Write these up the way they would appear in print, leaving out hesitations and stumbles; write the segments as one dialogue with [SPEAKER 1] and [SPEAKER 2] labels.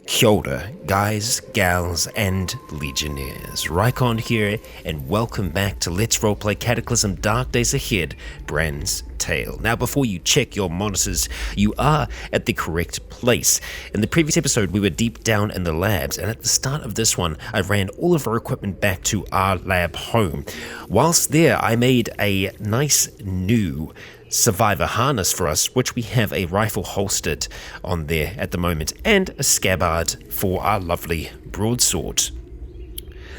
[SPEAKER 1] Kia ora, guys, gals, and legionnaires. Rycon here, and welcome back to Let's Roleplay Cataclysm Dark Days Ahead, Bran's Tale. Now, before you check your monitors, you are at the correct place. In the previous episode, we were deep down in the labs, and at the start of this one, I ran all of our equipment back to our lab home. Whilst there, I made a nice new survivor harness for us, which we have a rifle holstered on there at the moment, and a scabbard for our lovely broadsword.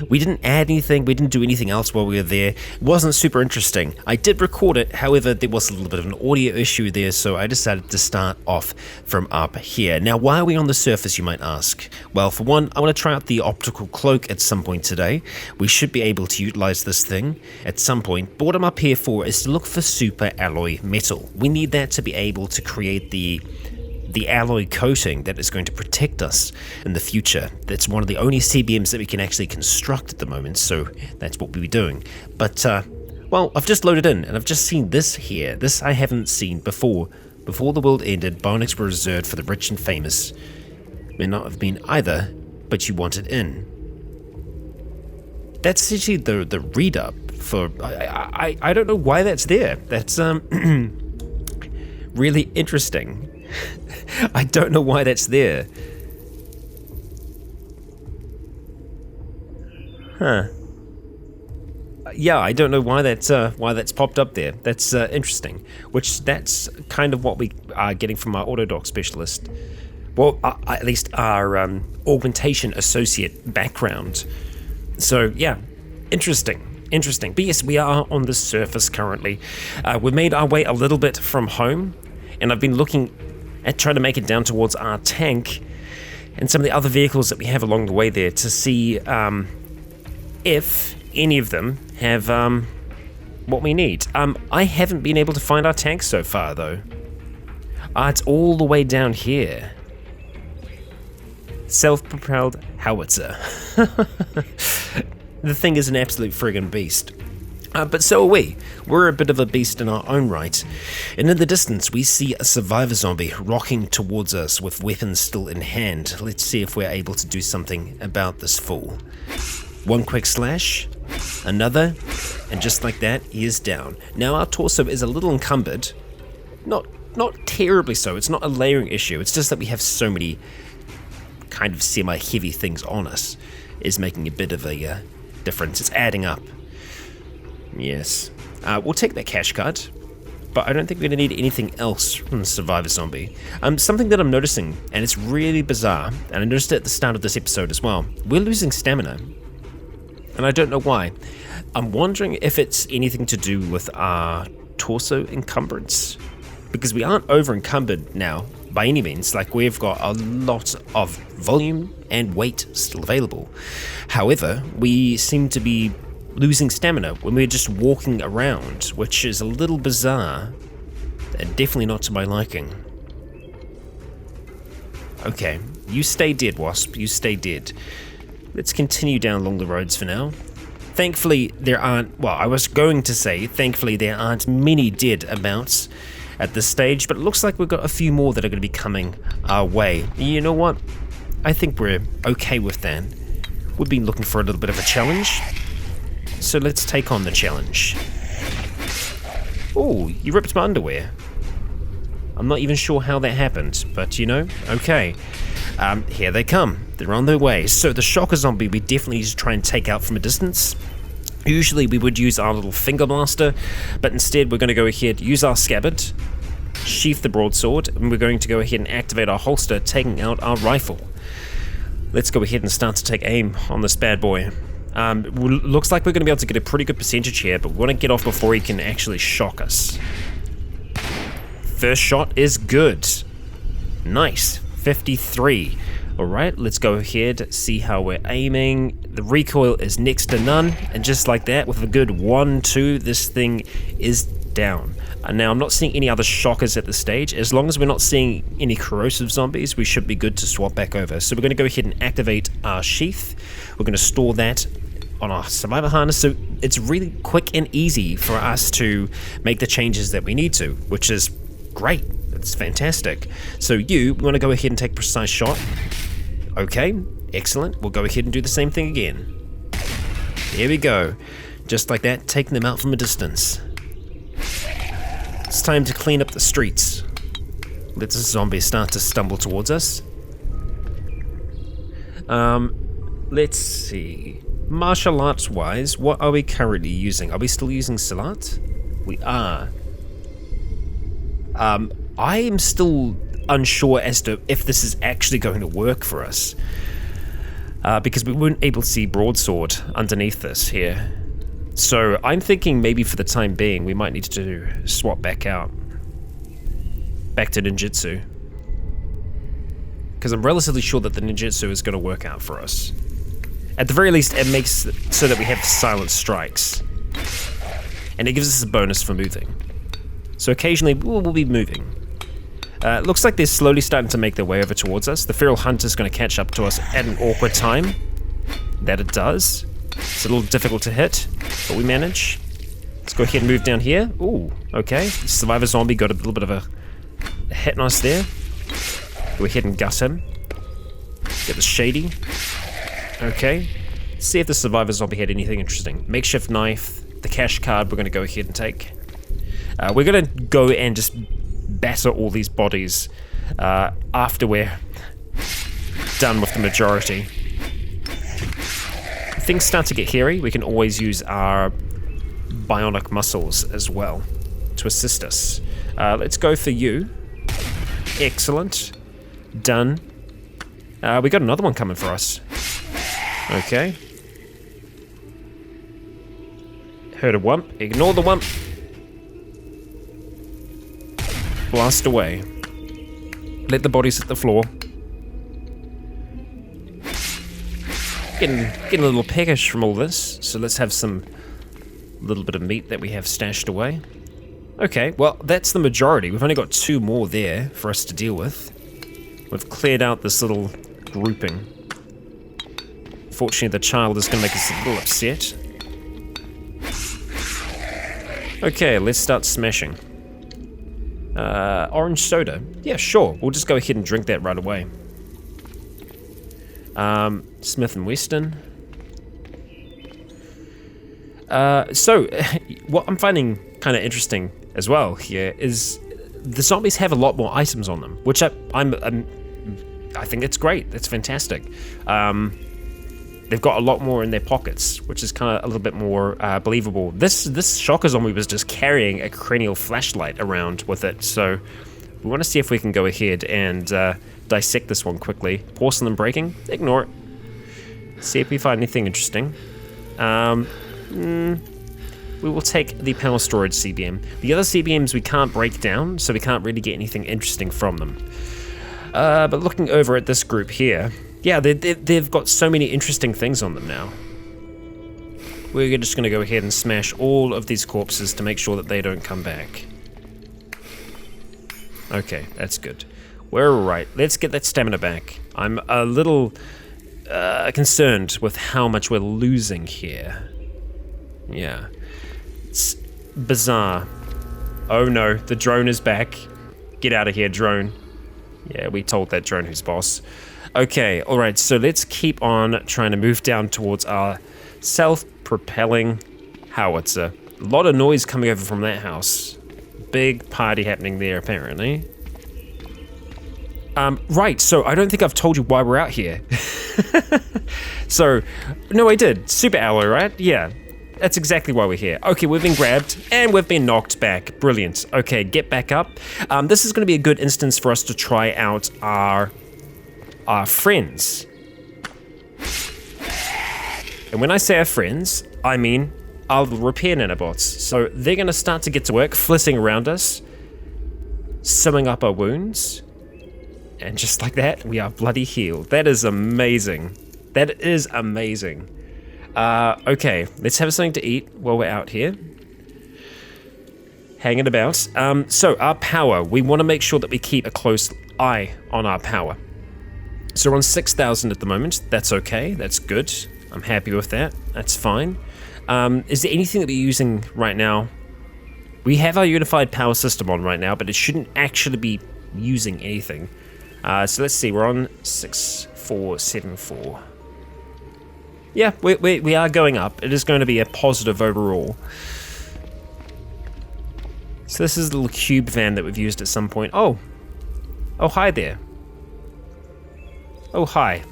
[SPEAKER 1] We didn't add anything, we didn't do anything else while we were there. It wasn't super interesting. I did record it, however, there was a little bit of an audio issue there, so I decided to start off from up here. Now, why are we on the surface, you might ask? Well, for one, I want to try out the optical cloak at some point today. We should be able to utilize this thing at some point. But what I'm up here for is to look for super alloy metal. We need that to be able to create the alloy coating that is going to protect us in the future. That's one of the only CBMs that we can actually construct at the moment, so that's what we'll be doing. But, well, I've just loaded in, and I've just seen this here. This I haven't seen before. Before the world ended, bionics were reserved for the rich and famous. May not have been either, but you want it in. That's essentially the read-up for... I don't know why that's there. That's, really interesting. I don't know why that's there. Huh. Yeah, I don't know why that's popped up there. That's interesting. Which that's kind of what we are getting from our autodoc specialist. Well, at least our augmentation associate background. So yeah, interesting. But yes, we are on the surface currently. We've made our way a little bit from home, and I've been looking at trying to make it down towards our tank and some of the other vehicles that we have along the way there to see if any of them have what we need. I haven't been able to find our tank so far, though. It's all the way down here. Self-propelled howitzer. The thing is an absolute friggin' beast. But so are we. We're a bit of a beast in our own right. And in the distance, we see a survivor zombie rocking towards us with weapons still in hand. Let's see if we're able to do something about this fool. One quick slash, another, and just like that, he is down. Now our torso is a little encumbered. Not terribly so. It's not a layering issue. It's just that we have so many kind of semi-heavy things on us. Is making a bit of a difference. It's adding up. Yes. We'll take that cash card, but I don't think we're going to need anything else from the survivor zombie. Something that I'm noticing, and it's really bizarre, and I noticed it at the start of this episode as well, we're losing stamina, and I don't know why. I'm wondering if it's anything to do with our torso encumbrance, because we aren't over encumbered now by any means. Like, we've got a lot of volume and weight still available. However, we seem to be losing stamina when we're just walking around, which is a little bizarre and definitely not to my liking. Okay, you stay dead, Wasp, you stay dead. Let's continue down along the roads for now. Thankfully there aren't, well, I was going to say thankfully there aren't many dead about at this stage, but it looks like we've got a few more that are going to be coming our way. You know what? I think we're okay with that. We've been looking for a little bit of a challenge, so let's take on the challenge. Oh, you ripped my underwear. I'm not even sure how that happened, but you know, okay. Here they come. They're on their way. So the shocker zombie we definitely need to try and take out from a distance. Usually we would use our little finger blaster, but instead we're going to go ahead, use our scabbard, sheath the broadsword, and we're going to go ahead and activate our holster, taking out our rifle. Let's go ahead and start to take aim on this bad boy. Looks like we're going to be able to get a pretty good percentage here, but we want to get off before he can actually shock us. First shot is good. Nice. 53. Alright, let's go ahead, see how we're aiming. The recoil is next to none, and just like that, with a good 1-2, this thing is down. Now, I'm not seeing any other shockers at this stage. As long as we're not seeing any corrosive zombies, we should be good to swap back over. So we're going to go ahead and activate our sheath. We're going to store that on our survivor harness, so it's really quick and easy for us to make the changes that we need to, which is great. It's fantastic. So we want to go ahead and take precise shot. Okay, excellent. We'll go ahead and do the same thing again. There we go. Just like that, taking them out from a distance. It's time to clean up the streets. Let the zombies start to stumble towards us. Let's see. Martial arts wise, what are we currently using? Are we still using Salat? We are. I am still unsure as to if this is actually going to work for us. Because we weren't able to see broadsword underneath this here. So I'm thinking maybe for the time being we might need to swap back out. Back to ninjutsu. Because I'm relatively sure that the ninjutsu is going to work out for us. At the very least, it makes it so that we have silent strikes. And it gives us a bonus for moving. So occasionally we'll be moving. Looks like they're slowly starting to make their way over towards us. The feral hunter's going to catch up to us at an awkward time. That it does. It's a little difficult to hit, but we manage. Let's go ahead and move down here. Ooh, okay. The survivor zombie got a little bit of a hit on us there. Go ahead and gut him. Get the shady. Okay. See if the survivor zombie had anything interesting. Makeshift knife. The cash card we're going to go ahead and take. We're going to go and just batter all these bodies after we're done with the majority. If things start to get hairy, we can always use our bionic muscles as well to assist us. Let's go for you. Excellent. Done. We got another one coming for us. Okay. Heard a wump. Ignore the wump. Blast away. Let the bodies hit the floor. Getting a little peckish from all this, so let's have some little bit of meat that we have stashed away. Okay, well, that's the majority. We've only got 2 more there for us to deal with. We've cleared out this little grouping. Fortunately, the child is going to make us a little upset. Okay, let's start smashing. Orange soda. Yeah, sure. We'll just go ahead and drink that right away. Smith & Weston. So, what I'm finding kind of interesting as well here is the zombies have a lot more items on them, which I think it's great. That's fantastic. They've got a lot more in their pockets, which is kind of a little bit more believable. This shocker zombie was just carrying a cranial flashlight around with it, so we want to see if we can go ahead and dissect this one quickly. Porcelain breaking, ignore it. See if we find anything interesting. We will take the power storage CBM. The other CBMs we can't break down, so we can't really get anything interesting from them. But looking over at this group here, yeah, they've got so many interesting things on them now. We're just going to go ahead and smash all of these corpses to make sure that they don't come back. Okay, that's good. We're alright. Let's get that stamina back. I'm a little concerned with how much we're losing here. Yeah. It's bizarre. Oh no, the drone is back. Get out of here, drone. Yeah, we told that drone who's boss. Okay, alright, so let's keep on trying to move down towards our self-propelling howitzer. A lot of noise coming over from that house. Big party happening there, apparently. Right, so I don't think I've told you why we're out here. So, no I did. Super alloy, right? Yeah. That's exactly why we're here. Okay, we've been grabbed, and we've been knocked back. Brilliant. Okay, get back up. This is going to be a good instance for us to try out our friends. And when I say our friends, I mean our repair nanobots. So they're going to start to get to work, flitting around us, sewing up our wounds. And just like that, we are bloody healed. That is amazing. That is amazing. Okay, let's have something to eat while we're out here. Hanging about. So our power, we want to make sure that we keep a close eye on our power. So we're on 6,000 at the moment. That's okay, that's good. I'm happy with that, that's fine. Is there anything that we're using right now? We have our unified power system on right now, but it shouldn't actually be using anything. So let's see, we're on 6474. Yeah, we are going up. It is going to be a positive overall. So this is the little cube van that we've used at some point. Oh, hi there. Oh, hi.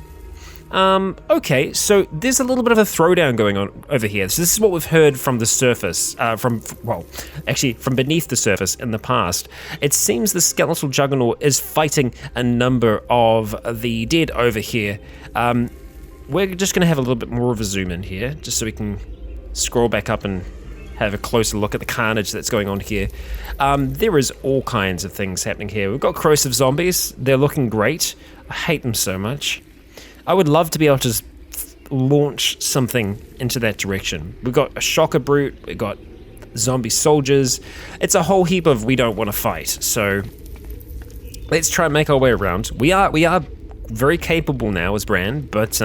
[SPEAKER 1] Okay, so there's a little bit of a throwdown going on over here. So this is what we've heard from the surface, from beneath the surface in the past. It seems the skeletal juggernaut is fighting a number of the dead over here. We're just going to have a little bit more of a zoom in here, just so we can scroll back up and have a closer look at the carnage that's going on here. There is all kinds of things happening here. We've got corrosive zombies. They're looking great. I hate them so much. I would love to be able to launch something into that direction. We've got a shocker brute. We've got zombie soldiers. It's a whole heap of we don't want to fight. So let's try and make our way around. We are very capable now as Bran, but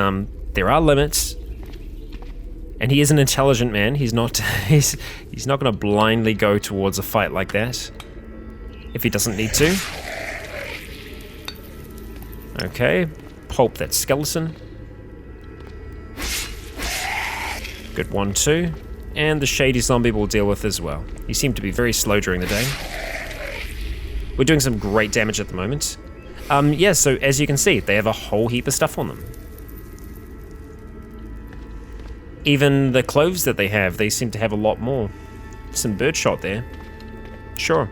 [SPEAKER 1] there are limits. And he is an intelligent man. He's not he's not going to blindly go towards a fight like that if he doesn't need to. Okay, pulp that skeleton. Good 1-2. And the shady zombie we'll deal with as well. He seemed to be very slow during the day. We're doing some great damage at the moment. Yeah, so as you can see, they have a whole heap of stuff on them. Even the cloves that they have, they seem to have a lot more. Some birdshot there. Sure.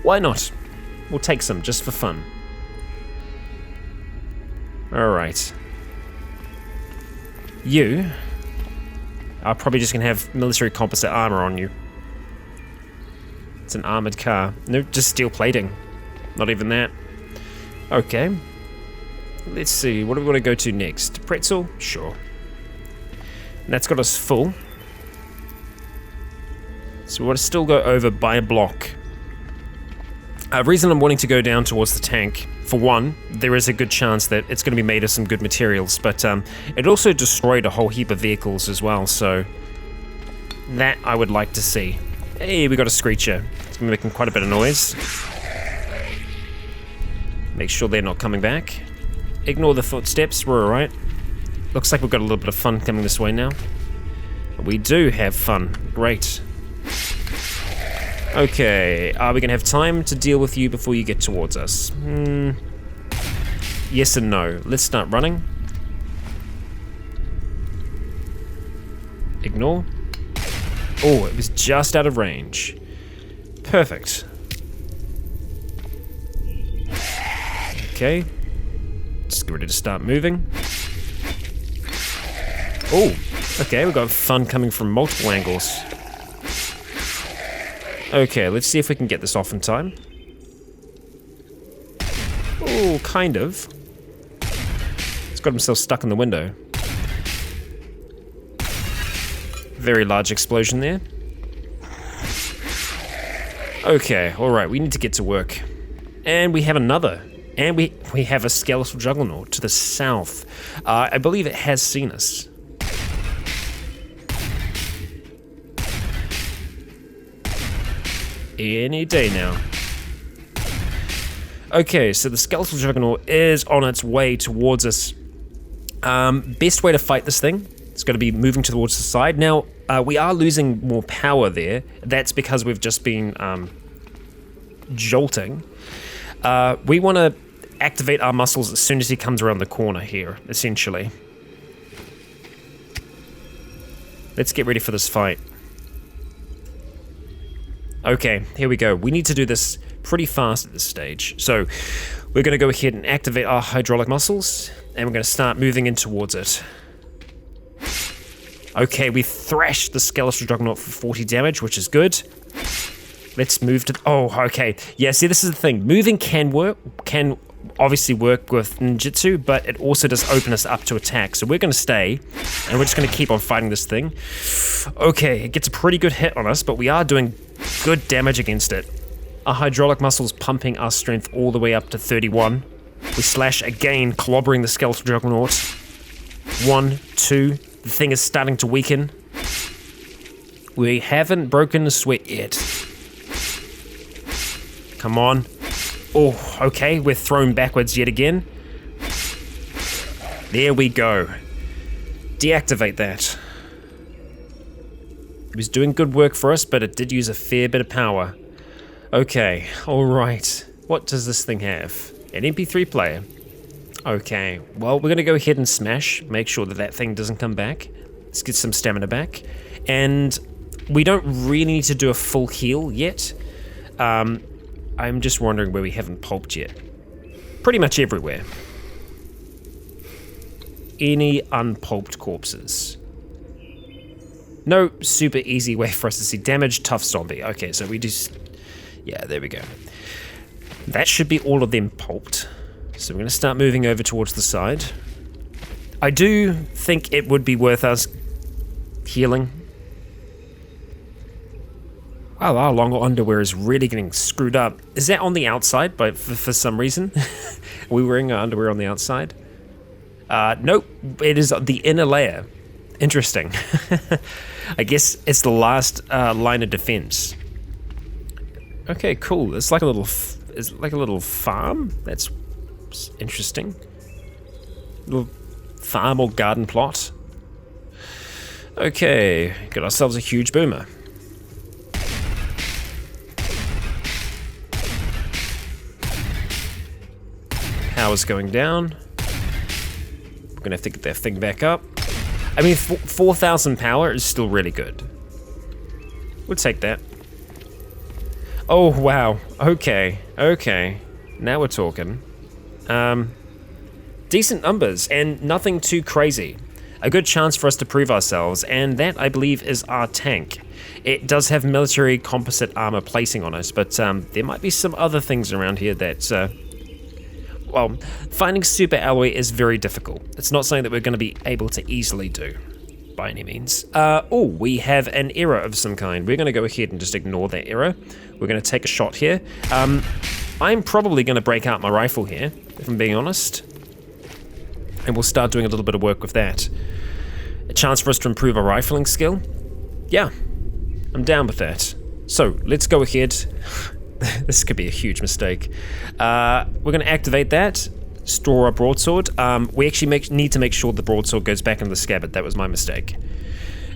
[SPEAKER 1] Why not? We'll take some just for fun. Alright. You are probably just going to have military composite armor on you. It's an armored car. No, just steel plating. Not even that. Okay. Let's see, what do we want to go to next? Pretzel? Sure. And that's got us full. So we want to still go over by a block. Reason I'm wanting to go down towards the tank, for one, there is a good chance that it's going to be made of some good materials, but it also destroyed a whole heap of vehicles as well, so that I would like to see. Hey, we got a screecher. It's going to be making quite a bit of noise. Make sure they're not coming back. Ignore the footsteps, we're alright. Looks like we've got a little bit of fun coming this way now. We do have fun. Great. Okay, are we going to have time to deal with you before you get towards us? Yes and no. Let's start running. Ignore. Oh, it was just out of range. Perfect. Okay. Just get ready to start moving. Oh, okay, we've got fun coming from multiple angles. Okay, let's see if we can get this off in time. Oh, kind of. He's got himself stuck in the window. Very large explosion there. Okay, alright, we need to get to work. And we have another. And we have a skeletal juggernaut to the south. I believe it has seen us. Any day now. Okay, so the skeletal juggernaut is on its way towards us. Best way to fight this thing, it's going to be moving towards the side. Now, we are losing more power there. That's because we've just been jolting. We want to activate our muscles as soon as he comes around the corner here, essentially. Let's get ready for this fight. Okay, here we go. We need to do this pretty fast at this stage. So we're going to go ahead and activate our hydraulic muscles, and we're going to start moving in towards it. Okay, we thrashed the skeletal juggernaut for 40 damage, which is good. Let's move to... Oh, okay. Yeah, see, this is the thing. Moving can obviously work with ninjutsu, but it also does open us up to attack. So we're going to stay, and we're just going to keep on fighting this thing. Okay, it gets a pretty good hit on us, but we are doing good damage against it. Our hydraulic muscles pumping our strength all the way up to 31. We slash again, clobbering the skeletal juggernaut. 1, 2. The thing is starting to weaken. We haven't broken a sweat yet. Come on. Oh, okay, we're thrown backwards yet again. There we go. Deactivate that. It was doing good work for us, but it did use a fair bit of power. Okay, alright. What does this thing have? An MP3 player. Okay, well, we're gonna go ahead and smash, make sure that that thing doesn't come back. Let's get some stamina back. And we don't really need to do a full heal yet. I'm just wondering where we haven't pulped yet. Pretty much everywhere. Any unpulped corpses? No super easy way for us to see damage. Tough zombie. Okay, so we just... Yeah, there we go. That should be all of them pulped. So we're going to start moving over towards the side. I do think it would be worth us healing. Wow, our long underwear is really getting screwed up. Is that on the outside, but for some reason? Are we wearing our underwear on the outside? Nope, it is the inner layer. Interesting. I guess it's the last line of defense. Okay, cool. It's like a little farm. That's interesting. Little farm or garden plot. Okay, got ourselves a huge boomer. Power's going down. We're gonna have to get that thing back up. I mean, 4,000 power is still really good. We'll take that. Oh, wow. Okay. Now we're talking. Decent numbers and nothing too crazy. A good chance for us to prove ourselves, and that, I believe, is our tank. It does have military composite armor placing on us, but there might be some other things around here that... well, finding super alloy is very difficult. It's not something that we're going to be able to easily do, by any means. Oh, we have an error of some kind. We're going to go ahead and just ignore that error. We're going to take a shot here. I'm probably going to break out my rifle here, if I'm being honest. And we'll start doing a little bit of work with that. A chance for us to improve our rifling skill? Yeah, I'm down with that. So, let's go ahead. This could be a huge mistake. We're going to activate that, store our broadsword. We actually need to make sure the broadsword goes back in the scabbard. That was my mistake.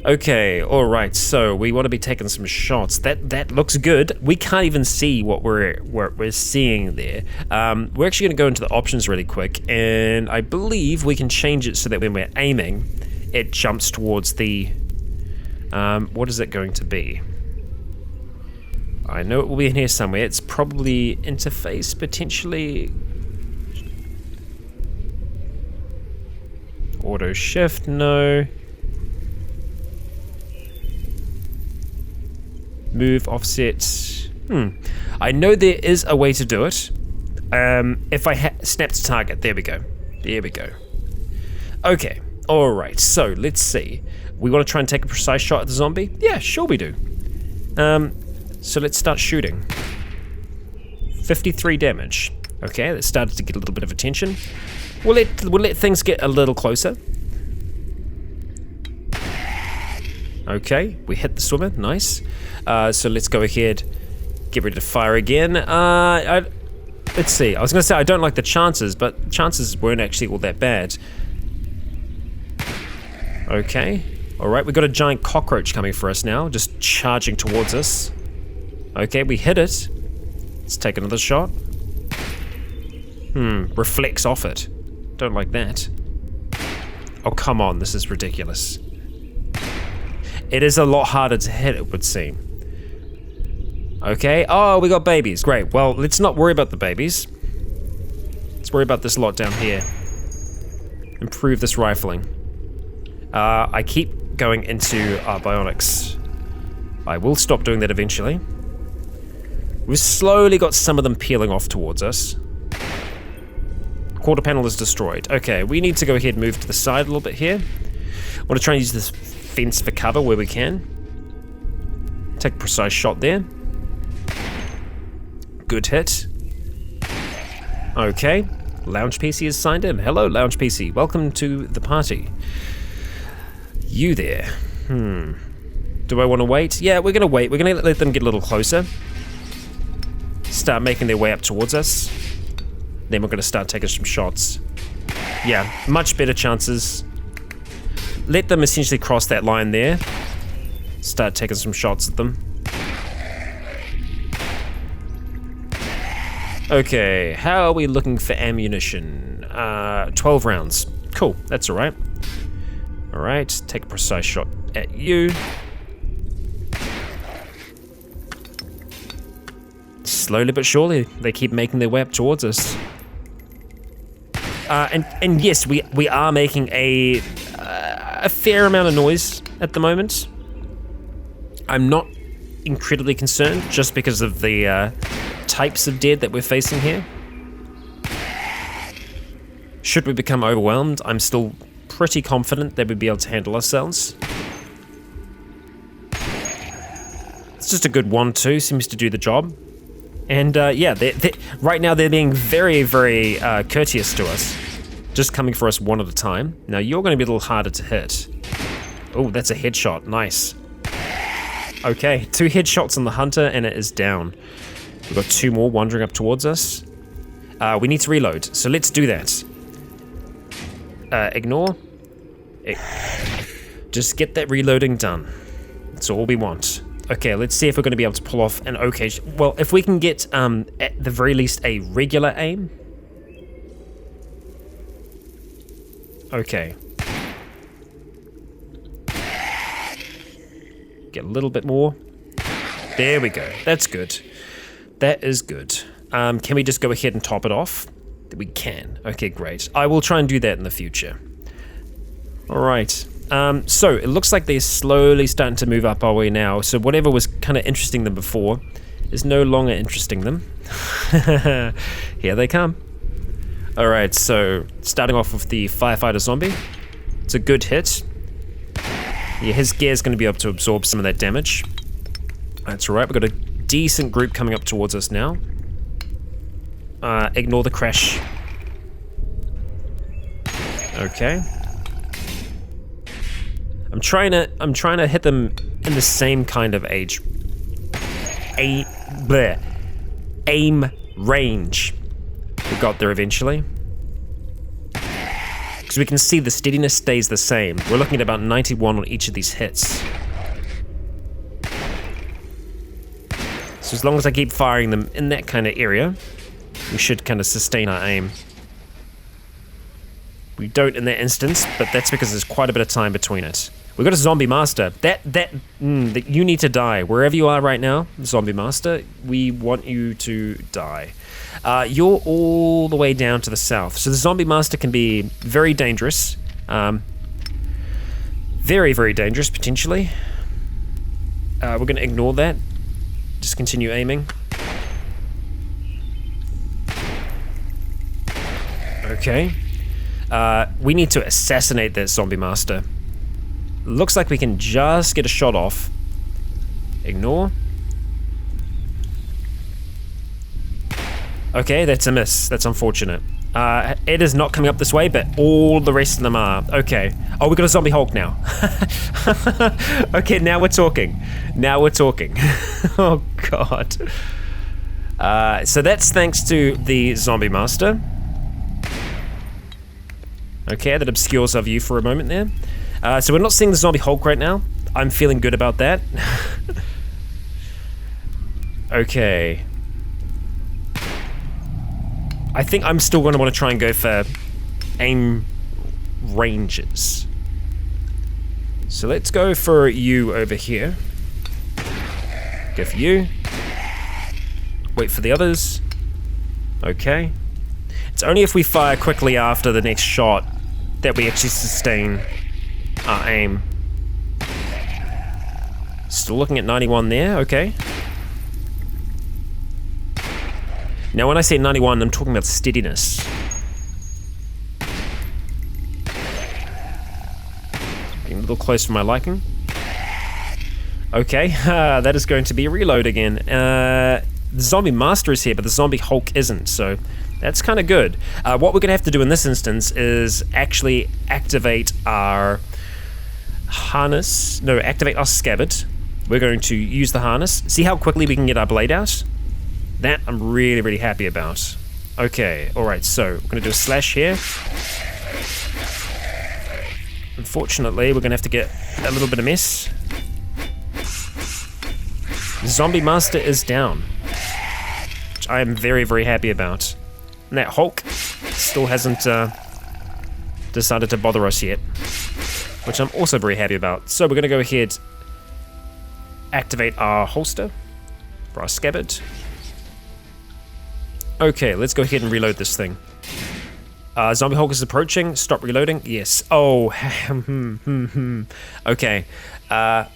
[SPEAKER 1] Okay, alright, so we want to be taking some shots. That looks good. We can't even see what we're seeing there. We're actually going to go into the options really quick, and I believe we can change it so that when we're aiming, it jumps towards the... what is it going to be? I know it will be in here somewhere. It's probably interface, potentially. Auto shift, no. Move, offset. I know there is a way to do it. If I snap to target, there we go. There we go. Okay, alright, so let's see. We want to try and take a precise shot at the zombie? Yeah, sure we do. So let's start shooting. 53 damage. Okay, that started to get a little bit of attention. We'll let things get a little closer. Okay, we hit the swimmer, nice. So let's go ahead, get ready to fire again. Let's see, I was gonna say I don't like the chances, but chances weren't actually all that bad. Okay, alright, we've got a giant cockroach coming for us now, just charging towards us. Okay, we hit it. Let's take another shot. Reflects off it. Don't like that. Oh, come on, this is ridiculous. It is a lot harder to hit, it would seem. Okay, oh, we got babies, great. Well, let's not worry about the babies. Let's worry about this lot down here. Improve this rifling. I keep going into our bionics. I will stop doing that eventually. We've slowly got some of them peeling off towards us. Quarter panel is destroyed. Okay, we need to go ahead and move to the side a little bit here. I want to try and use this fence for cover where we can. Take a precise shot there. Good hit. Okay, Lounge PC is signed in. Hello, Lounge PC. Welcome to the party. You there. Do I want to wait? Yeah, we're going to wait. We're going to let them get a little closer. start making their way up towards us. Then we're going to start taking some shots. Yeah, much better chances. Let them essentially cross that line there. Start taking some shots at them. Okay, how are we looking for ammunition? 12 rounds. Cool, that's alright. Alright, take a precise shot at you. Slowly but surely, they keep making their way up towards us. And yes, we are making a fair amount of noise at the moment. I'm not incredibly concerned just because of the types of dead that we're facing here. Should we become overwhelmed, I'm still pretty confident that we'd be able to handle ourselves. It's just a good 1-2, seems to do the job. And yeah, right now they're being very, very courteous to us. Just coming for us one at a time. Now you're going to be a little harder to hit. Oh, that's a headshot, nice. Okay, 2 headshots on the hunter and it is down. We've got 2 more wandering up towards us. We need to reload, so let's do that. Ignore. Just get that reloading done. That's all we want. Okay, let's see if we're going to be able to pull off an okay... Well, if we can get, at the very least, a regular aim. Okay. Get a little bit more. There we go. That's good. That is good. Can we just go ahead and top it off? We can. Okay, great. I will try and do that in the future. Alright. So, it looks like they're slowly starting to move up our way now. So whatever was kind of interesting them before is no longer interesting them. Here they come. Alright, so starting off with the firefighter zombie. It's a good hit. Yeah, his gear is going to be able to absorb some of that damage. That's alright, we've got a decent group coming up towards us now. Ignore the crash. Okay. I'm trying to hit them in the same kind of aim range. We got there eventually. Because we can see the steadiness stays the same. We're looking at about 91 on each of these hits. So as long as I keep firing them in that kind of area, we should kind of sustain our aim. We don't in that instance, but that's because there's quite a bit of time between it. We've got a zombie master. That you need to die. Wherever you are right now, zombie master, we want you to die. You're all the way down to the south. So the zombie master can be very dangerous. Very, very dangerous, potentially. We're going to ignore that. Just continue aiming. Okay. We need to assassinate that zombie master. Looks like we can just get a shot off. Ignore. Okay, that's a miss. That's unfortunate. It is not coming up this way, but all the rest of them are. Okay. Oh, we got a zombie Hulk now. Okay, now we're talking. Now we're talking. Oh, God. So that's thanks to the zombie master. Okay, that obscures our view for a moment there. So we're not seeing the zombie Hulk right now. I'm feeling good about that. Okay. I think I'm still going to want to try and go for aim ranges. So let's go for you over here. Go for you. Wait for the others. Okay. It's only if we fire quickly after the next shot that we actually sustain our aim. Still looking at 91 there, okay. Now when I say 91, I'm talking about steadiness. Getting a little close for my liking. Okay, that is going to be a reload again. The zombie master is here, but the zombie Hulk isn't, so that's kind of good. What we're going to have to do in this instance is actually activate our harness. No, activate our scabbard. We're going to use the harness. See how quickly we can get our blade out? That I'm really, really happy about. Okay, alright, so we're gonna do a slash here. Unfortunately, we're gonna have to get a little bit of mess. Zombie Master is down, which I am very, very happy about. And that Hulk still hasn't decided to bother us yet, which I'm also very happy about. So we're gonna go ahead, activate our holster for our scabbard. Okay, let's go ahead and reload this thing. Zombie Hulk is approaching. Stop reloading. Yes. Oh, okay.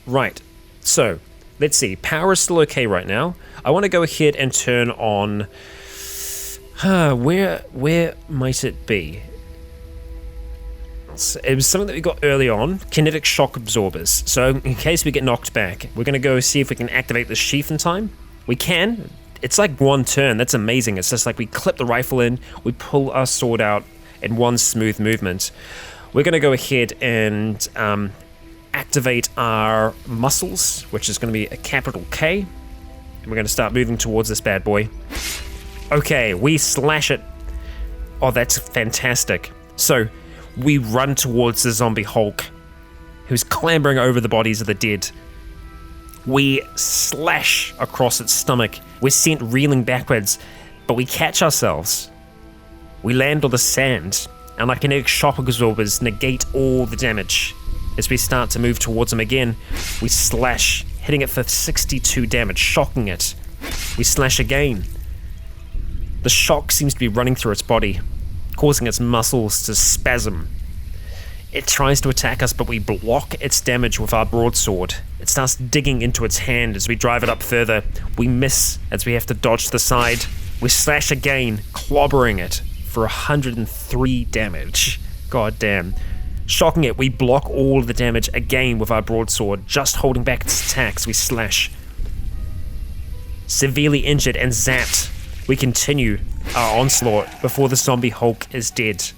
[SPEAKER 1] Right. So, let's see. Power is still okay right now. I want to go ahead and turn on... where might it be? It was something that we got early on. Kinetic shock absorbers. So, in case we get knocked back, we're going to go see if we can activate the sheath in time. We can. It's like one turn. That's amazing. It's just like we clip the rifle in, we pull our sword out in one smooth movement. We're going to go ahead and activate our muscles, which is going to be a capital K. And we're going to start moving towards this bad boy. Okay, we slash it. Oh, that's fantastic. So, we run towards the zombie Hulk, who's clambering over the bodies of the dead. We slash across its stomach. We're sent reeling backwards, but we catch ourselves. We land on the sand, and our kinetic shock absorbers negate all the damage. As we start to move towards him again, we slash, hitting it for 62 damage, shocking it. We slash again. The shock seems to be running through its body, causing its muscles to spasm. It tries to attack us, but we block its damage with our broadsword. It starts digging into its hand as we drive it up further. We miss as we have to dodge to the side. We slash again, clobbering it for 103 damage. God damn. Shocking it, we block all of the damage again with our broadsword, just holding back its attacks. We slash. Severely injured and zapped, we continue our onslaught before the zombie Hulk is dead.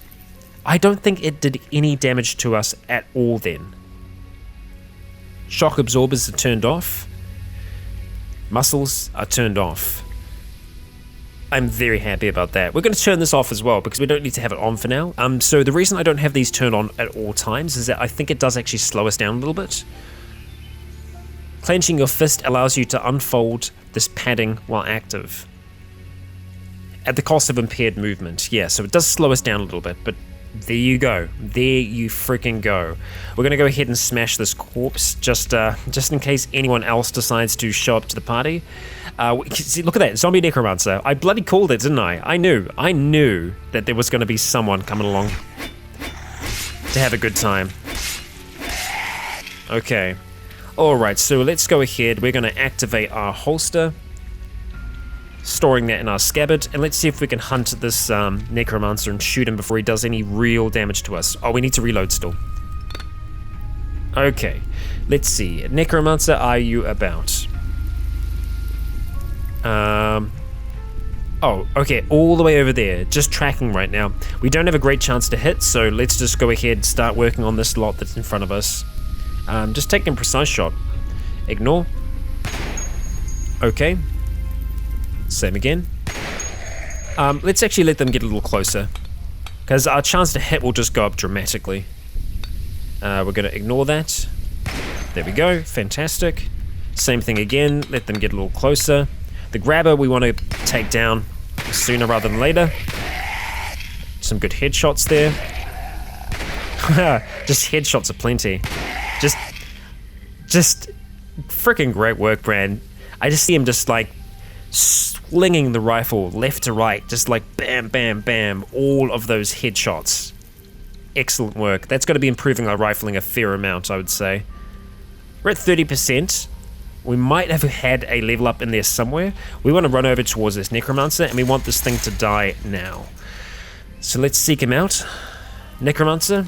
[SPEAKER 1] I don't think it did any damage to us at all then. Shock absorbers are turned off. Muscles are turned off. I'm very happy about that. We're going to turn this off as well because we don't need to have it on for now. So the reason I don't have these turned on at all times is that I think it does actually slow us down a little bit. Clenching your fist allows you to unfold this padding while active, at the cost of impaired movement. Yeah, so it does slow us down a little bit, but there you go. There you freaking go. We're going to go ahead and smash this corpse just in case anyone else decides to show up to the party. See, look at that, zombie necromancer. I bloody called it, didn't I? I knew that there was going to be someone coming along to have a good time. Okay. Alright, so let's go ahead. We're going to activate our holster, storing that in our scabbard, and let's see if we can hunt this necromancer and shoot him before he does any real damage to us. Oh, we need to reload still. Okay, let's see. Necromancer, are you about? Oh, okay, all the way over there, just tracking right now. We don't have a great chance to hit, so let's just go ahead and start working on this lot that's in front of us. Just taking a precise shot. Ignore. Okay. Same again. Let's actually let them get a little closer, because our chance to hit will just go up dramatically. We're going to ignore that. There we go. Fantastic. Same thing again. Let them get a little closer. The grabber we want to take down sooner rather than later. Some good headshots there. Just headshots aplenty. Just freaking great work, Bran. I just see him just like slinging the rifle left to right, just like bam, bam, bam, all of those headshots. Excellent work. That's going to be improving our rifling a fair amount, I would say. We're at 30%. We might have had a level up in there somewhere. We want to run over towards this necromancer, and we want this thing to die now. So let's seek him out. Necromancer,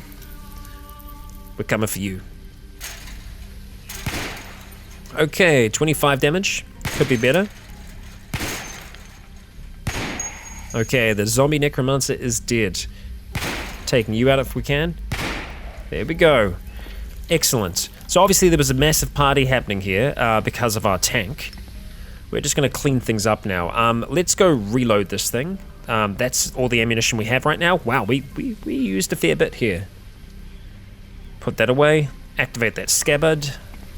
[SPEAKER 1] we're coming for you. Okay, 25 damage. Could be better. Okay, the zombie necromancer is dead. Taking you out if we can. There we go. Excellent. So obviously there was a massive party happening here because of our tank. We're just going to clean things up now. Let's go reload this thing. That's all the ammunition we have right now. Wow, we used a fair bit here. Put that away. Activate that scabbard.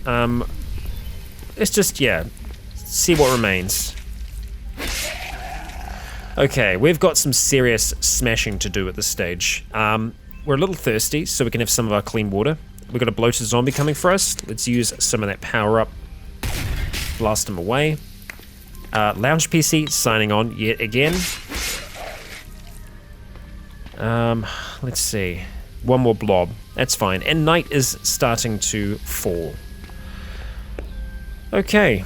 [SPEAKER 1] Let's just, yeah, see what remains. Okay, we've got some serious smashing to do at this stage. We're a little thirsty, so we can have some of our clean water. We've got a bloated zombie coming for us. Let's use some of that power up. Blast him away. Lounge PC signing on yet again. Let's see. One more blob. That's fine. And night is starting to fall. Okay.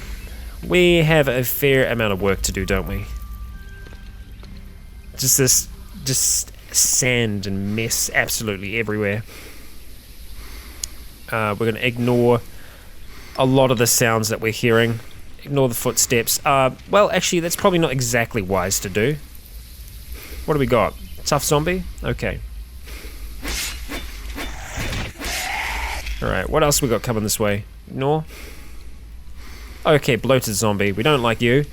[SPEAKER 1] We have a fair amount of work to do, don't we? Just sand and mess absolutely everywhere. We're going to ignore a lot of the sounds that we're hearing. Ignore the footsteps. Well, actually, that's probably not exactly wise to do. What do we got? Tough zombie? Okay. Alright, what else we got coming this way? Ignore. Okay, bloated zombie. We don't like you.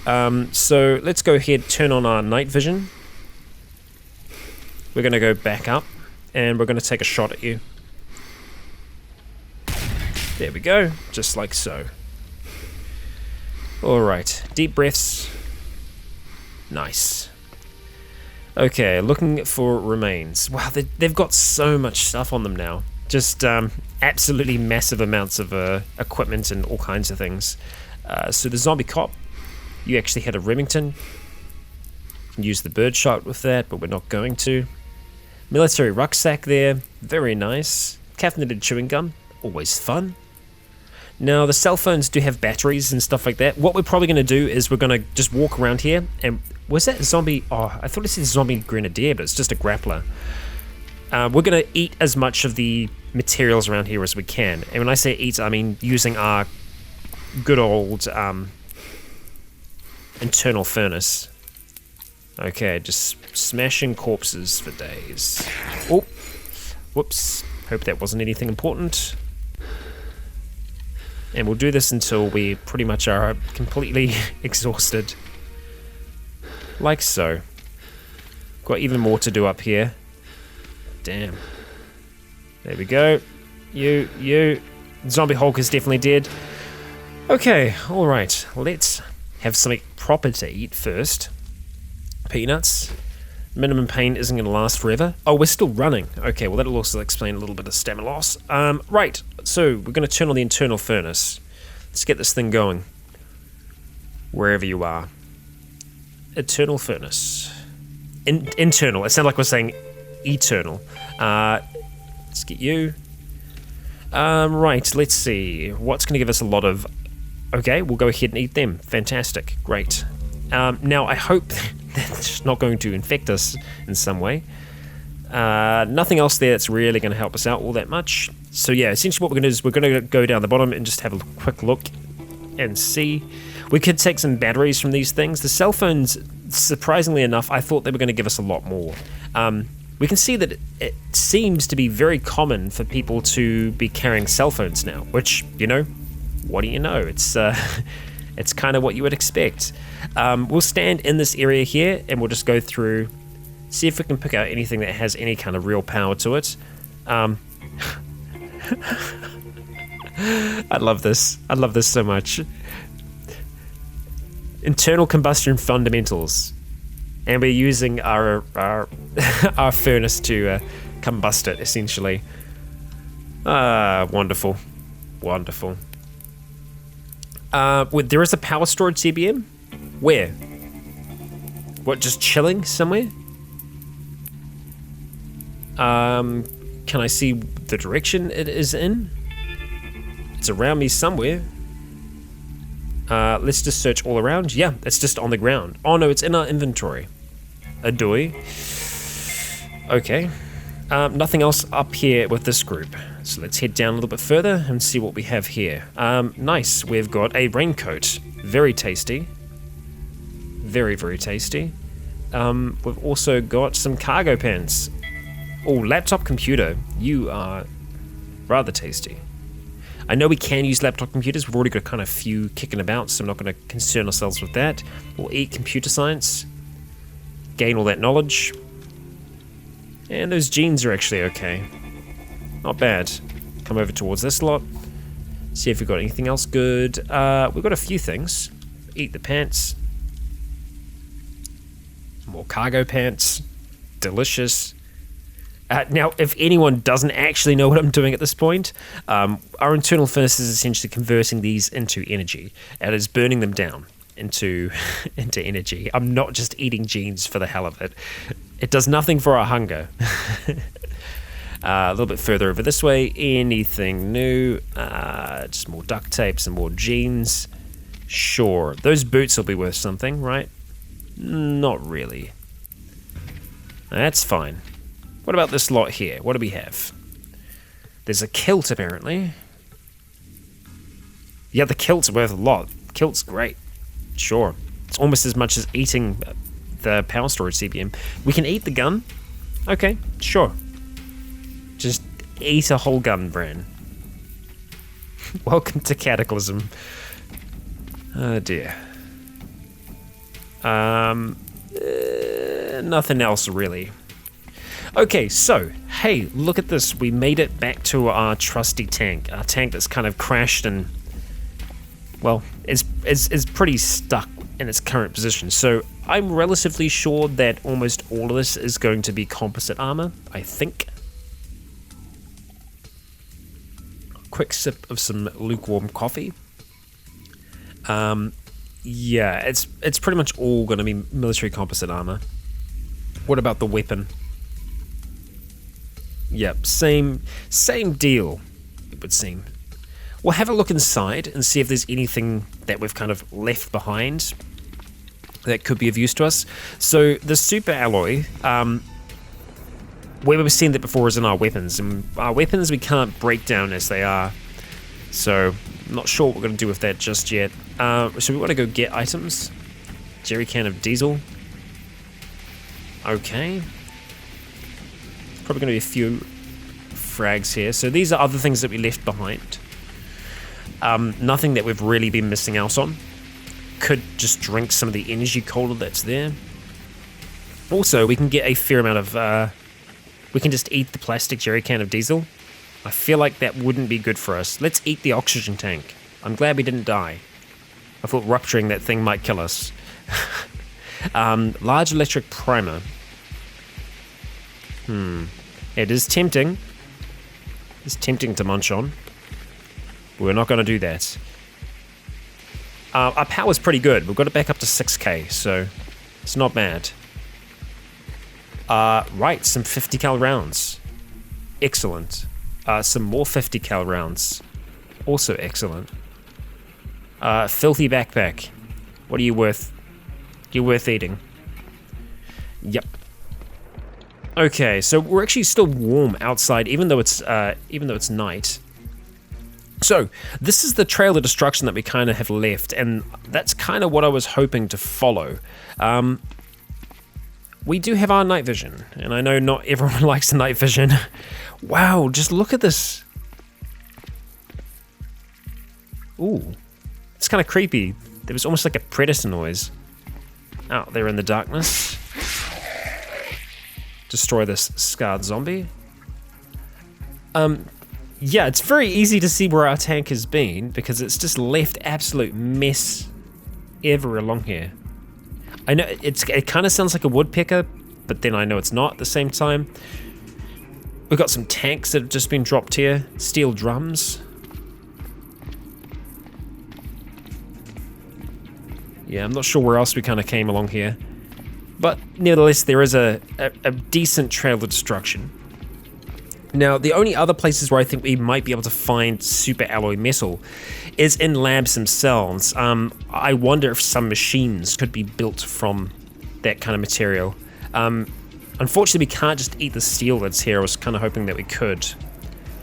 [SPEAKER 1] So let's go ahead, turn on our night vision. We're going to go back up, and we're going to take a shot at you. There we go, just like so. Alright, deep breaths. Nice. Okay, looking for remains. Wow, they've got so much stuff on them now. Just absolutely massive amounts of equipment and all kinds of things. So the zombie cop, you actually had a Remington. You can use the birdshot with that, but we're not going to. Military rucksack there, very nice. Caffeinated chewing gum, always fun. Now the cell phones do have batteries and stuff like that. What we're probably going to do is we're going to just walk around here and... Was that zombie? Oh, I thought it said zombie grenadier, but it's just a grappler. We're going to eat as much of the materials around here as we can. And when I say eat, I mean using our good old internal furnace. Okay, just smashing corpses for days. Oh, whoops. Hope that wasn't anything important. And we'll do this until we pretty much are completely exhausted. Like so. Got even more to do up here. Damn. There we go. You. Zombie Hulk is definitely dead. Okay, alright. Let's have something proper to eat first. Peanuts. Minimum pain isn't going to last forever. Oh, we're still running. Okay, well that'll also explain a little bit of stamina loss. Right, so we're going to turn on the internal furnace. Let's get this thing going. Wherever you are. Eternal furnace. Internal. It sounded like we're saying eternal. Let's get you. Right, let's see. What's going to give us a lot of... Okay, we'll go ahead and eat them. Fantastic. Great. Now, I hope that's not going to infect us in some way. Nothing else there that's really going to help us out all that much. So yeah, essentially what we're going to do is we're going to go down the bottom and just have a quick look and see. We could take some batteries from these things. The cell phones, surprisingly enough, I thought they were going to give us a lot more. We can see that it seems to be very common for people to be carrying cell phones now, which, you know, what do you know? It's it's kind of what you would expect. We'll stand in this area here and we'll just go through, see if we can pick out anything that has any kind of real power to it. I love this. I love this so much. Internal combustion fundamentals. And we're using our our furnace to combust it, essentially. Wonderful. Wonderful. There is a power storage CBM? Where? What, just chilling somewhere? Can I see the direction it is in? It's around me somewhere. Let's just search all around. Yeah, it's just on the ground. Oh no, it's in our inventory. Adoy. Okay. Nothing else up here with this group. So let's head down a little bit further and see what we have here. Nice. We've got a raincoat. Very tasty. Very, very tasty. We've also got some cargo pants. Oh, laptop computer. You are rather tasty. I know we can use laptop computers. We've already got kind of few kicking about, so I'm not going to concern ourselves with that. We'll eat computer science, gain all that knowledge. And those genes are actually okay. Not bad. Come over towards this lot. See if we've got anything else good. We've got a few things. Eat the pants. More cargo pants. Delicious. Now, if anyone doesn't actually know what I'm doing at this point, our internal furnace is essentially converting these into energy, and it's burning them down into energy. I'm not just eating genes for the hell of it. It does nothing for our hunger. A little bit further over this way. Anything new? Just more duct tape, some more genes. Sure. Those boots will be worth something, right? Not really. That's fine. What about this lot here? What do we have? There's a kilt, apparently. Yeah, the kilt's worth a lot. Kilt's great. Sure. It's almost as much as eating the power storage CBM. We can eat the gun? Okay, sure. Just eat a whole gun, Bran. Welcome to Cataclysm. Oh dear. Nothing else really. Okay, so, hey, look at this. We made it back to our trusty tank. Our tank that's kind of crashed and, well, is pretty stuck in its current position. So I'm relatively sure that almost all of this is going to be composite armor, I think. Quick sip of some lukewarm coffee. Yeah, it's pretty much all going to be military composite armor. What about the weapon? Yep, same deal, it would seem. We'll have a look inside and see if there's anything that we've kind of left behind that could be of use to us. So the super alloy, where we've seen that before is in our weapons, and our weapons we can't break down as they are. So I'm not sure what we're going to do with that just yet. So we want to go get items. Jerry can of diesel. Okay. Probably going to be a few frags here. So these are other things that we left behind. Nothing that we've really been missing out on. Could just drink some of the energy cola that's there. Also, we can get a fair amount of... we can just eat the plastic jerry can of diesel. I feel like that wouldn't be good for us. Let's eat the oxygen tank. I'm glad we didn't die. I thought rupturing that thing might kill us. Large electric primer. It is tempting. It's tempting to munch on. We're not going to do that. Our power's pretty good. We've got it back up to 6k, so it's not bad. Right, some 50 cal rounds. Excellent. Some more 50 cal rounds. Also excellent. Filthy backpack. What are you worth? You're worth eating. Yep. Okay, so we're actually still warm outside, even though it's night. So this is the trail of destruction that we kind of have left, and that's kind of what I was hoping to follow. We do have our night vision, and I know not everyone likes the night vision. Wow, just look at this. Ooh, it's kind of creepy. There was almost like a predator noise out there in the darkness. Destroy this scarred zombie. Yeah, it's very easy to see where our tank has been because it's just left absolute mess ever along here. I know it kind of sounds like a woodpecker, but then I know it's not at the same time. We've got some tanks that have just been dropped here. Steel drums. Yeah, I'm not sure where else we kind of came along here. But nevertheless, there is a decent trail of destruction. Now, the only other places where I think we might be able to find super alloy metal is in labs themselves. I wonder if some machines could be built from that kind of material. Unfortunately, we can't just eat the steel that's here. I was kind of hoping that we could.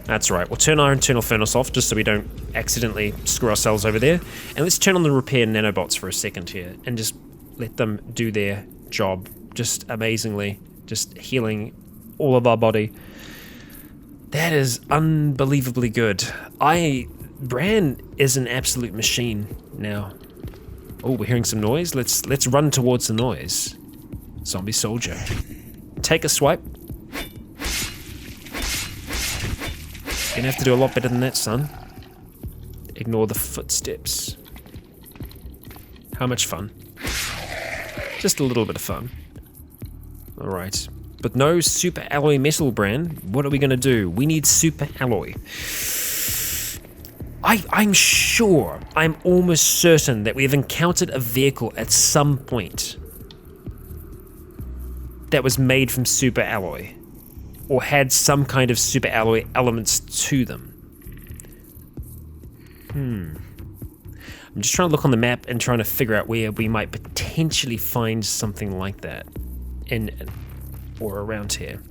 [SPEAKER 1] That's right. We'll turn our internal furnace off just so we don't accidentally screw ourselves over there. And let's turn on the repair nanobots for a second here and just let them do their job just amazingly, just healing all of our body. That is unbelievably good. Bran is an absolute machine now. Oh, we're hearing some noise. Let's run towards the noise. Zombie soldier. Take a swipe. Gonna have to do a lot better than that, son. Ignore the footsteps. How much fun? Just a little bit of fun. Alright. But no super alloy metal, Bran. What are we gonna do? We need super alloy. I'm sure, I'm almost certain that we have encountered a vehicle at some point that was made from super alloy, or had some kind of super alloy elements to them. I'm just trying to look on the map and trying to figure out where we might potentially find something like that in or around here.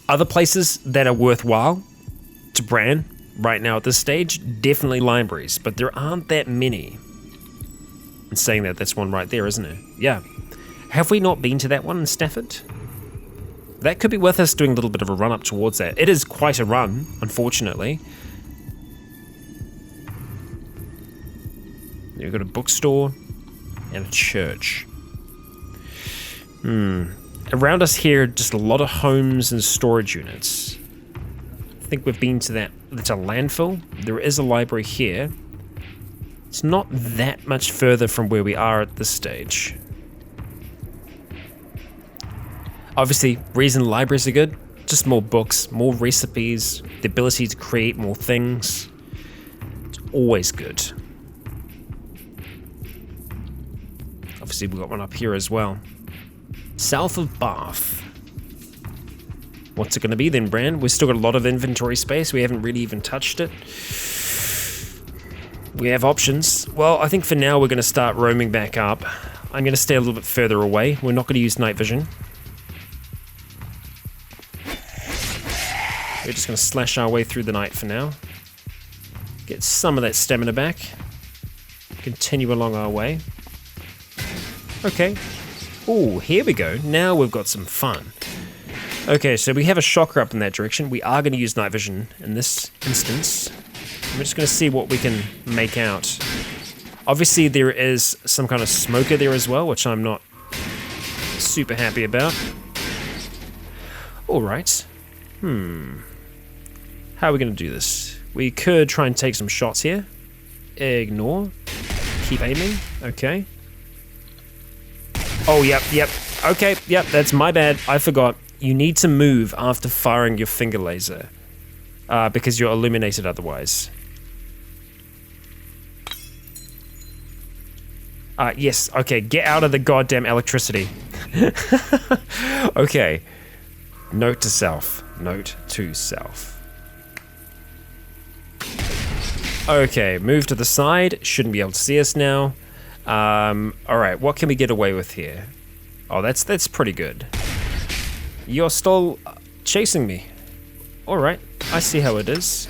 [SPEAKER 1] Other places that are worthwhile to Bran right now at this stage, definitely libraries, but there aren't that many. And saying that, that's one right there, isn't it? Yeah. Have we not been to that one in Stafford? That could be worth us doing a little bit of a run up towards that. It is quite a run, unfortunately. We've got a bookstore and a church. Around us here, just a lot of homes and storage units. I think we've been to that. That's a landfill. There is a library here. It's not that much further from where we are at this stage. Obviously, reason libraries are good, just more books, more recipes, the ability to create more things. It's always good. Obviously, we've got one up here as well. South of Bath. What's it going to be then, Bran? We've still got a lot of inventory space. We haven't really even touched it. We have options. Well, I think for now we're going to start roaming back up. I'm going to stay a little bit further away. We're not going to use night vision. We're just going to slash our way through the night for now. Get some of that stamina back. Continue along our way. Okay. Oh, here we go. Now we've got some fun. Okay, so we have a shocker up in that direction. We are going to use night vision in this instance. I'm just going to see what we can make out. Obviously, there is some kind of smoker there as well, which I'm not super happy about. All right. How are we going to do this? We could try and take some shots here. Ignore. Keep aiming. Okay. Oh, yep. Okay, yep, that's my bad. I forgot. You need to move after firing your finger laser. Because you're illuminated otherwise. Yes, okay, get out of the goddamn electricity. Okay. Note to self. Okay, move to the side. Shouldn't be able to see us now. Alright, what can we get away with here? Oh, that's pretty good. You're still chasing me. Alright, I see how it is.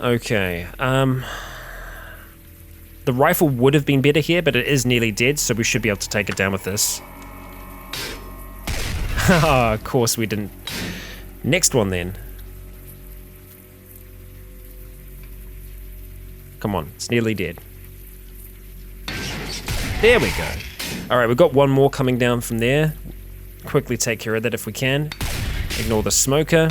[SPEAKER 1] Okay, the rifle would have been better here, but it is nearly dead, so we should be able to take it down with this. Haha, of course we didn't. Next one then. Come on, it's nearly dead. There we go. Alright, we've got one more coming down from there. Quickly take care of that if we can. Ignore the smoker.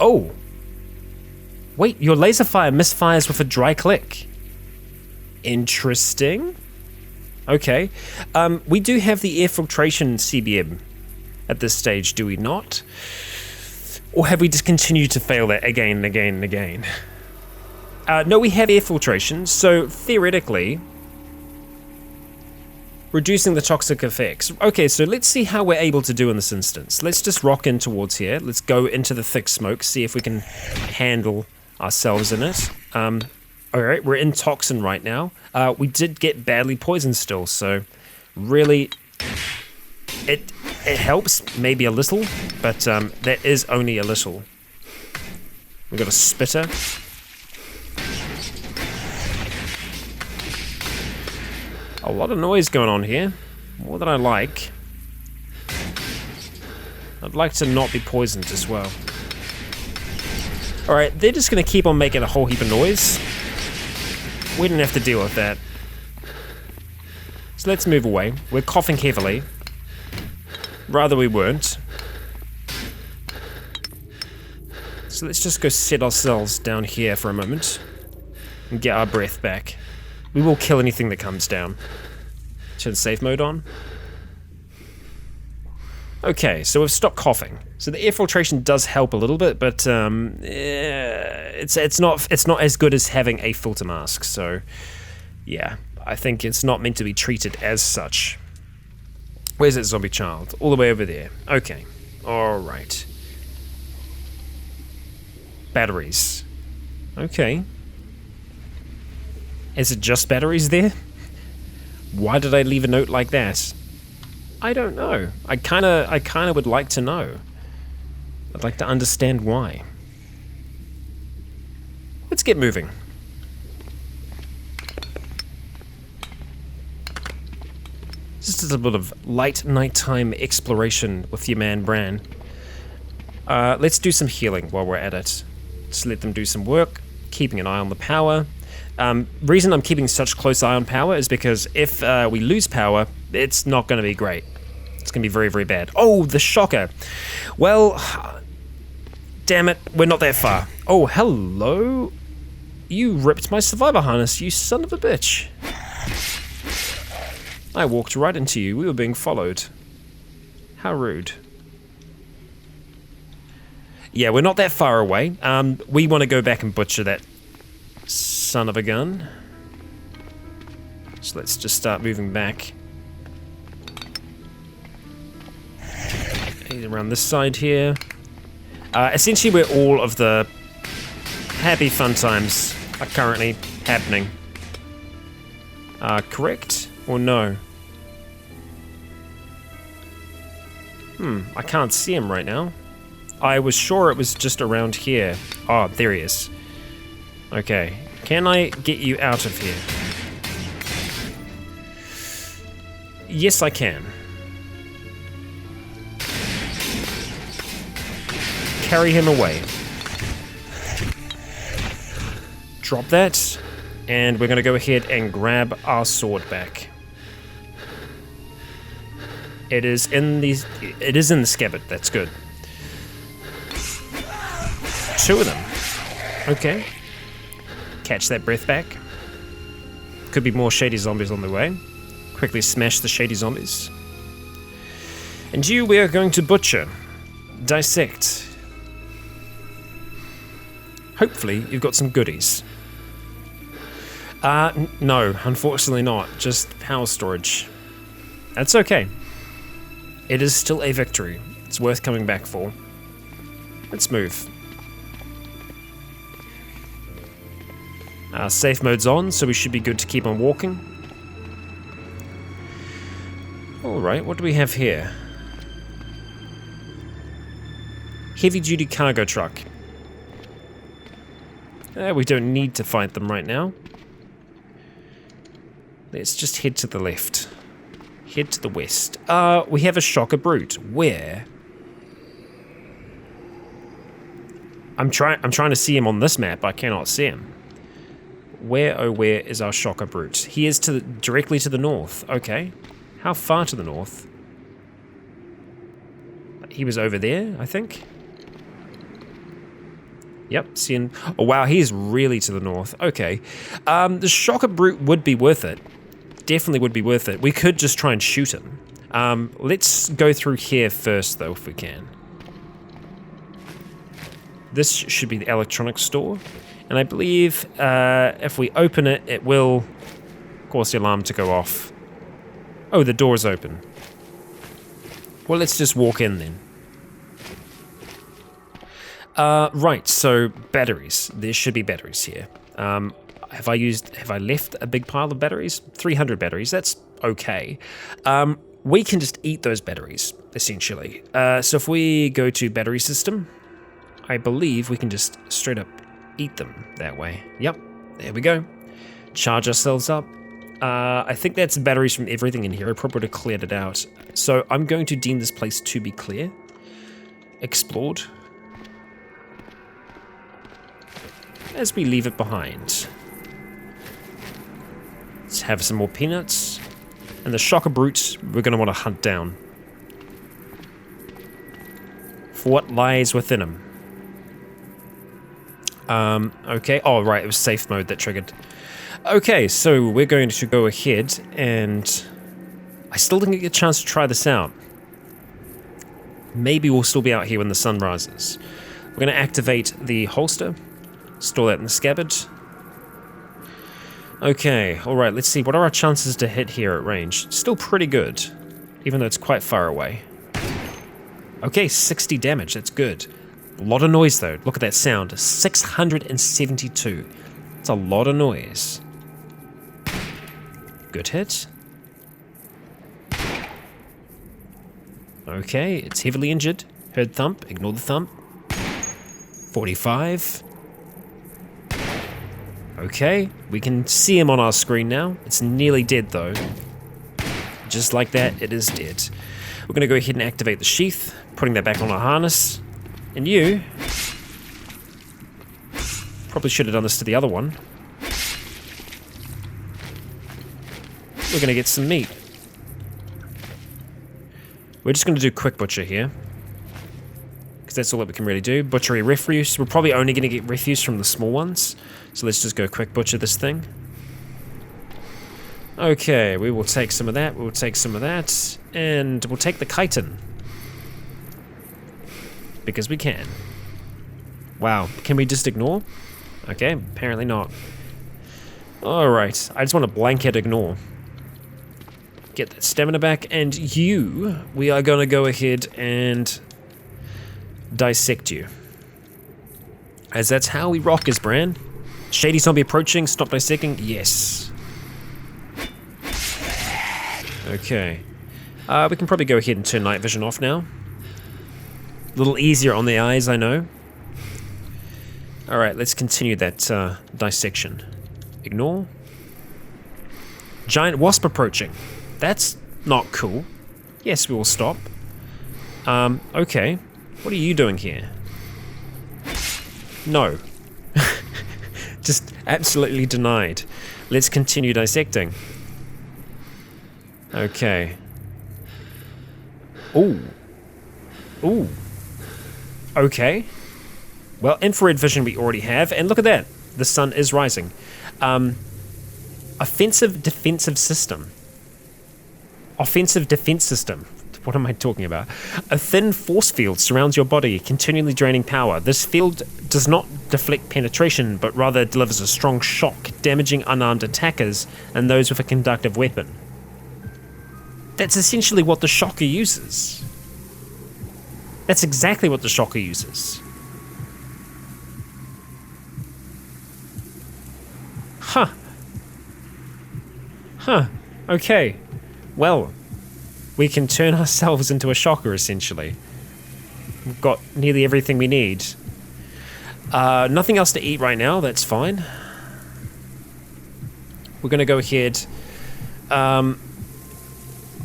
[SPEAKER 1] Oh. Wait, your laser fire misfires with a dry click. Interesting. Okay. We do have the air filtration CBM at this stage, do we not? Or have we just continued to fail that again and again and again? No, we have air filtration, so theoretically, reducing the toxic effects. Okay, so let's see how we're able to do in this instance. Let's just rock in towards here. Let's go into the thick smoke, see if we can handle ourselves in it. Alright, we're in toxin right now. We did get badly poisoned still, so really, it helps maybe a little, but that is only a little. We've got a spitter. A lot of noise going on here. More than I like. I'd like to not be poisoned as well. Alright, they're just going to keep on making a whole heap of noise. We didn't have to deal with that. So let's move away. We're coughing heavily. Rather we weren't. So let's just go set ourselves down here for a moment. And get our breath back. We will kill anything that comes down. Turn safe mode on. Okay, so we've stopped coughing. So the air filtration does help a little bit, but it's not as good as having a filter mask. So yeah, I think it's not meant to be treated as such. Where's that zombie child? All the way over there. Okay, all right. Batteries. Okay. Is it just batteries there? Why did I leave a note like that? I don't know. I kinda would like to know. I'd like to understand why. Let's get moving. Just a little bit of light nighttime exploration with your man Bran. Let's do some healing while we're at it. Just let them do some work, keeping an eye on the power. Reason I'm keeping such close eye on power is because if we lose power, it's not going to be great. It's going to be very, very bad. Oh, the shocker. Well, damn it, we're not that far. Oh, hello. You ripped my survivor harness, you son of a bitch. I walked right into you. We were being followed. How rude. Yeah, we're not that far away. We want to go back and butcher that son of a gun. So let's just start moving back. Around this side here. Essentially where all of the happy fun times are currently happening. Correct? Or no? I can't see him right now. I was sure it was just around here. Oh, there he is. Okay. Can I get you out of here? Yes, I can. Carry him away. Drop that. And we're going to go ahead and grab our sword back. It is in the scabbard. That's good. 2 of them. Okay. Catch that breath back. Could be more shady zombies on the way. Quickly smash the shady zombies. And you, we are going to butcher. Dissect. Hopefully, you've got some goodies. No, unfortunately not. Just power storage. That's okay. It is still a victory. It's worth coming back for. Let's move. Safe mode's on, so we should be good to keep on walking. Alright, what do we have here? Heavy-duty cargo truck. We don't need to fight them right now. Let's just head to the left. Head to the west. We have a shocker brute. Where? I'm trying to see him on this map. I cannot see him. Where, oh where is our shocker brute? He is directly to the north. Okay. How far to the north? He was over there, I think. Yep, seeing. Oh wow, he is really to the north. Okay. The shocker brute would be worth it. Definitely would be worth it. We could just try and shoot him. Let's go through here first, though, if we can. This should be the electronics store. And I believe if we open it, it will cause the alarm to go off. Oh, the door's open. Well, let's just walk in then. Right, so batteries. There should be batteries here. Have I left a big pile of batteries? 300 batteries, that's okay. We can just eat those batteries, essentially. So if we go to battery system, I believe we can just straight up eat them that way. Yep, there we go. Charge ourselves up. I think that's batteries from everything in here. I probably would have cleared it out. So I'm going to deem this place to be clear. Explored. As we leave it behind. Let's have some more peanuts. And the shocker brutes we're going to want to hunt down. For what lies within them. Okay. Oh, right. It was safe mode that triggered. Okay, so we're going to go ahead and... I still didn't get a chance to try this out. Maybe we'll still be out here when the sun rises. We're going to activate the holster. Store that in the scabbard. Okay, alright, let's see. What are our chances to hit here at range? Still pretty good, even though it's quite far away. Okay, 60 damage. That's good. A lot of noise, though. Look at that sound. 672. It's a lot of noise. Good hit. Okay, it's heavily injured. Heard thump. Ignore the thump. 45. Okay, we can see him on our screen now. It's nearly dead, though. Just like that, it is dead. We're going to go ahead and activate the sheath, putting that back on our harness. And you... probably should have done this to the other one. We're going to get some meat. We're just going to do quick butcher here. Because that's all that we can really do. Butchery refuse. We're probably only going to get refuse from the small ones. So let's just go quick butcher this thing. Okay, we will take some of that. We'll take some of that. And we'll take the chitin. Because we can. Wow. Can we just ignore? Okay, apparently not. Alright. I just want to blanket ignore. Get that stamina back, and we are going to go ahead and dissect you. As that's how we rock as Bran. Shady zombie approaching, stop dissecting, yes. Okay. We can probably go ahead and turn night vision off now. A little easier on the eyes, I know. Alright, let's continue that dissection. Ignore. Giant wasp approaching. That's not cool. Yes, we will stop. Okay. What are you doing here? No. Just absolutely denied. Let's continue dissecting. Okay. Ooh. Ooh. Okay. Well, infrared vision we already have, and look at that. The sun is rising. Offensive defensive system. Offensive defense system. What am I talking about? A thin force field surrounds your body, continually draining power. This field does not deflect penetration, but rather delivers a strong shock, damaging unarmed attackers and those with a conductive weapon. That's essentially what the shocker uses. That's exactly what the shocker uses. Huh. Huh. Okay. Well, we can turn ourselves into a shocker, essentially. We've got nearly everything we need. Nothing else to eat right now, that's fine. We're going to go ahead. I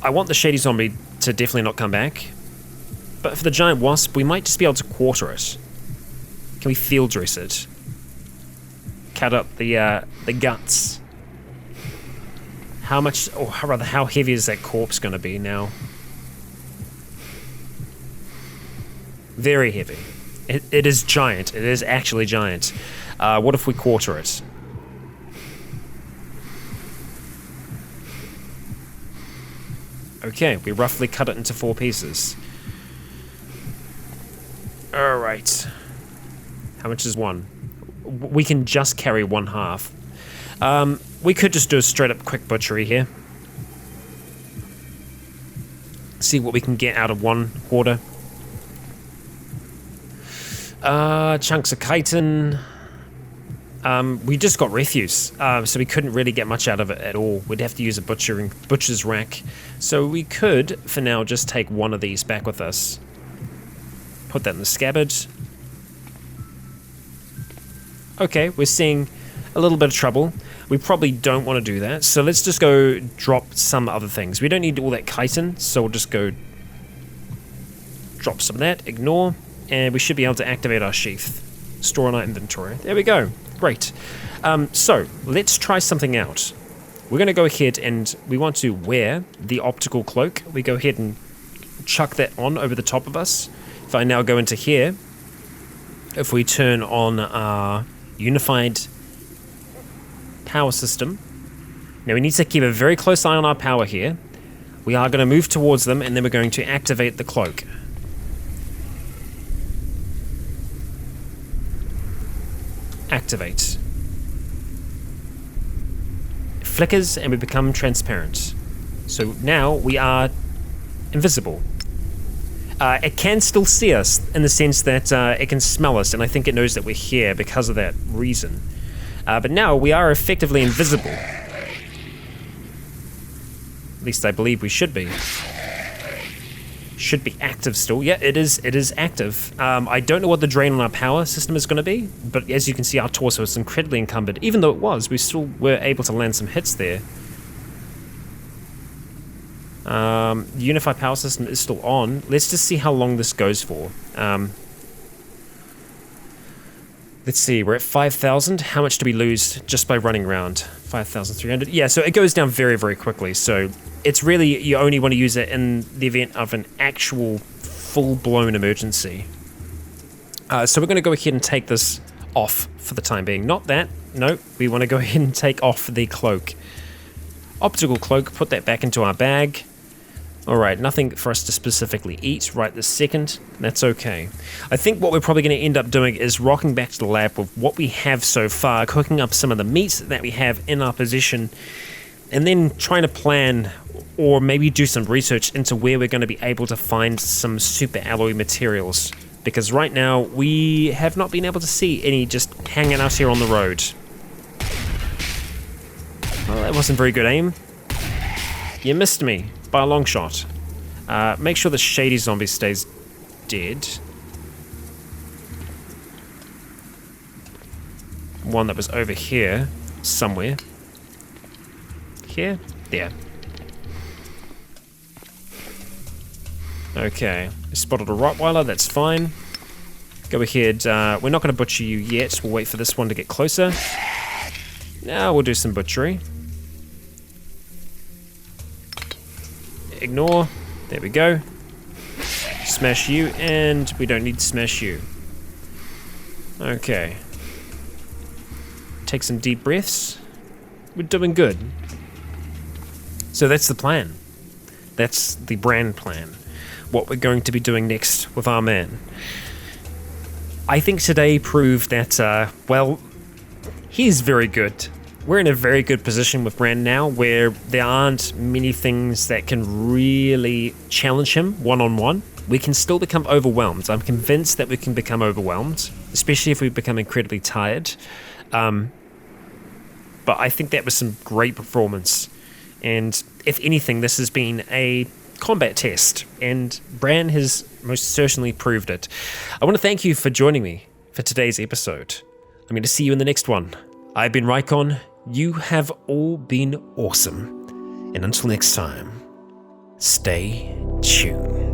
[SPEAKER 1] want the shady zombie to definitely not come back. But for the giant wasp, we might just be able to quarter it. Can we field dress it? Cut up the guts. How much, or rather, how heavy is that corpse going to be now? Very heavy. It is giant. It is actually giant. What if we quarter it? Okay, we roughly cut it into 4 pieces. Alright. How much is one? We can just carry 1/2. We could just do a straight up quick butchery here. See what we can get out of 1/4. Chunks of chitin. We just got refuse, so we couldn't really get much out of it at all. We'd have to use a butcher's rack. So we could, for now, just take one of these back with us. Put that in the scabbard. Okay, we're seeing a little bit of trouble. We probably don't want to do that, so let's just go drop some other things. We don't need all that chitin, so we'll just go drop some of that, ignore, and we should be able to activate our sheath. Store on our inventory. There we go. Great. So, let's try something out. We're going to go ahead and we want to wear the optical cloak. We go ahead and chuck that on over the top of us. If I now go into here, if we turn on our unified power system, now we need to keep a very close eye on our power here. We are going to move towards them and then we're going to activate the cloak. Activate. It flickers and we become transparent. So now we are invisible. It can still see us in the sense that it can smell us, and I think it knows that we're here because of that reason. But now we are effectively invisible. At least I believe we should be. Should be active still. Yeah, it is active. I don't know what the drain on our power system is going to be, but as you can see, our torso is incredibly encumbered. Even though it was, we still were able to land some hits there. The unified power system is still on. Let's just see how long this goes for. Let's see, we're at 5,000. How much do we lose just by running around? 5,300. Yeah, so it goes down very, very quickly. So it's really, you only want to use it in the event of an actual full-blown emergency. So we're going to go ahead and take this off for the time being. Not that. No, we want to go ahead and take off the cloak. Optical cloak, put that back into our bag. Alright, nothing for us to specifically eat right this second. That's okay. I think what we're probably going to end up doing is rocking back to the lab with what we have so far, cooking up some of the meat that we have in our possession, and then trying to plan or maybe do some research into where we're going to be able to find some super alloy materials. Because right now, we have not been able to see any just hanging out here on the road. Well, that wasn't very good aim. You missed me by a long shot. Make sure the shady zombie stays dead. One that was over here somewhere. Here? There. Okay. We spotted a Rottweiler, that's fine. Go ahead. We're not going to butcher you yet. We'll wait for this one to get closer. Now we'll do some butchery. Ignore. There we go. Smash you, and we don't need to smash you. Okay. Take some deep breaths. We're doing good. So that's the plan. That's the Bran plan. What we're going to be doing next with our man. I think today proved that, well, he's very good. We're in a very good position with Bran now, where there aren't many things that can really challenge him one-on-one. We can still become overwhelmed. I'm convinced that we can become overwhelmed, especially if we become incredibly tired. But I think that was some great performance. And if anything, this has been a combat test, and Bran has most certainly proved it. I want to thank you for joining me for today's episode. I'm going to see you in the next one. I've been Rycon. You have all been awesome. And until next time, stay tuned.